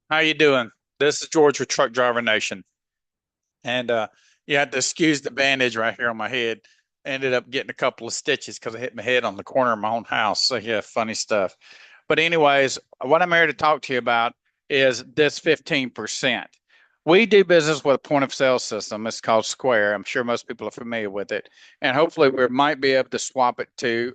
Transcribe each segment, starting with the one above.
How you doing? This is George with Truck Driver Nation. And you had to excuse the bandage right here on my head. Ended up getting a couple of stitches because I hit my head on the corner of my own house. So yeah, funny stuff. But anyways, what I'm here to talk to you about is this 15%. We do business with a point of sale system. It's called Square. I'm sure most people are familiar with it. And hopefully we might be able to swap it to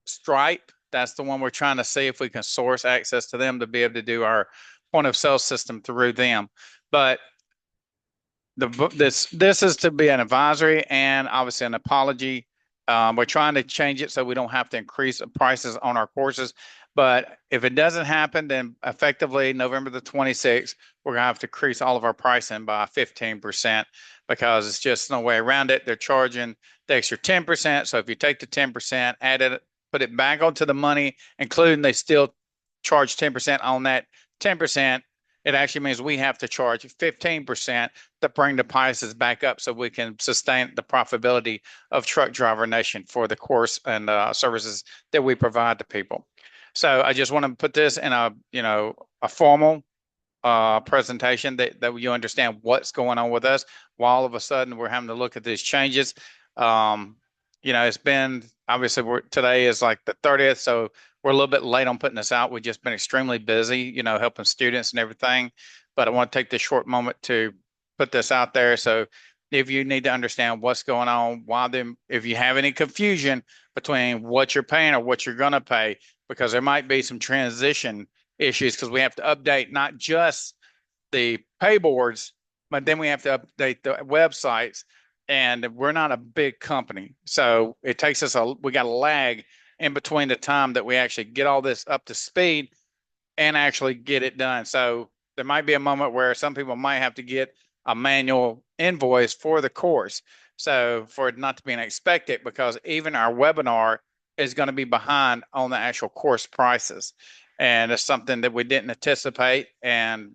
Stripe. That's the one we're trying to see if we can source access to them to be able to do our point of sale system through them. But this is to be an advisory and obviously an apology. We're trying to change it so we don't have to increase the prices on our courses. But if it doesn't happen, then effectively November the 26th, we're gonna have to increase all of our pricing by 15% because it's just no way around it. They're charging the extra 10%. So if you take the 10%, add it, put it back onto the money, including they still charge 10% on that 10%, it actually means we have to charge 15% to bring the prices back up so we can sustain the profitability of Truck Driver Nation for the course and services that we provide to people. So I just want to put this in a formal presentation that you understand what's going on with us. While all of a sudden we're having to look at these changes. Um, it's been obviously today is like the 30th, so we're a little bit late on putting this out. We've just been extremely busy, helping students and everything. But I want to take this short moment to put this out there. So if you need to understand what's going on, if you have any confusion between what you're paying or what you're going to pay, because there might be some transition issues because we have to update not just the pay boards, but then we have to update the websites. And we're not a big company. So it takes us we got a lag in between the time that we actually get all this up to speed and actually get it done. So there might be a moment where some people might have to get a manual invoice for the course. So for it not to be unexpected, because even our webinar is going to be behind on the actual course prices. And it's something that we didn't anticipate. And,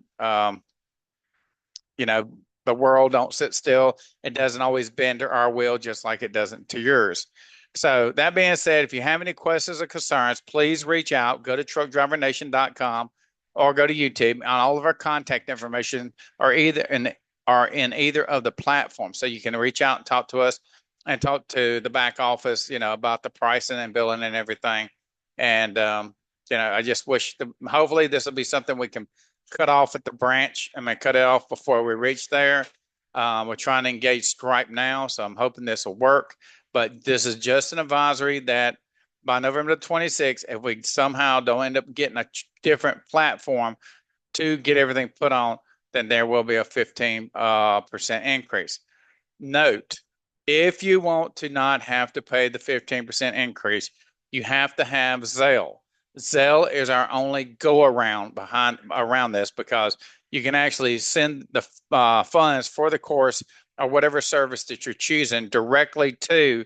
you know, the world don't sit still. It doesn't always bend to our will, just like it doesn't to yours. So that being said, if you have any questions or concerns, please reach out. Go to truckdrivernation.com or go to YouTube. And all of our contact information are in either of the platforms. So you can reach out and talk to us and talk to the back office, about the pricing and billing and everything. And I just wish hopefully this will be something we can cut off at the branch. I mean, cut it off before we reach there. We're trying to engage Stripe now, so I'm hoping this will work. But this is just an advisory that by November the 26th, if we somehow don't end up getting a different platform to get everything put on, then there will be a 15% increase. Note, if you want to not have to pay the 15% increase, you have to have Zelle. Zelle is our only go around this because you can actually send the funds for the course or whatever service that you're choosing directly to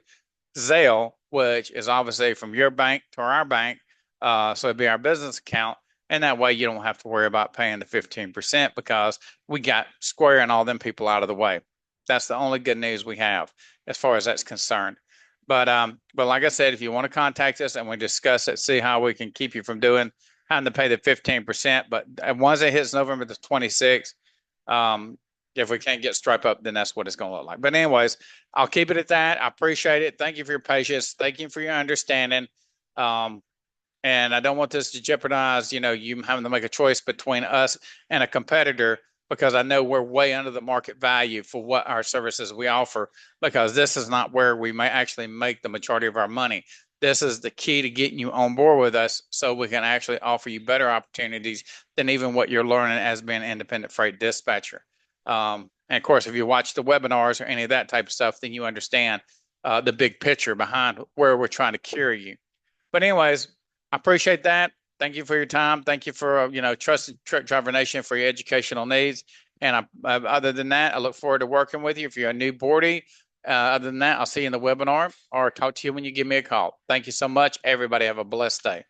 Zelle, which is obviously from your bank to our bank. So it'd be our business account. And that way you don't have to worry about paying the 15% because we got Square and all them people out of the way. That's the only good news we have as far as that's concerned. But like I said, if you want to contact us and we discuss it, see how we can keep you from having to pay the 15%. But once it hits November the 26th, if we can't get Stripe up, then that's what it's going to look like. But anyways, I'll keep it at that. I appreciate it. Thank you for your patience. Thank you for your understanding. Um, and I don't want this to jeopardize, you having to make a choice between us and a competitor because I know we're way under the market value for what our services we offer because this is not where we may actually make the majority of our money. This is the key to getting you on board with us so we can actually offer you better opportunities than even what you're learning as being an independent freight dispatcher. And of course, if you watch the webinars or any of that type of stuff, then you understand the big picture behind where we're trying to carry you. But anyways, I appreciate that. Thank you for your time. Thank you for trusting Truck Driver Nation for your educational needs. And other than that, I look forward to working with you. If you're a new boardie, other than that, I'll see you in the webinar or talk to you when you give me a call. Thank you so much. Everybody have a blessed day.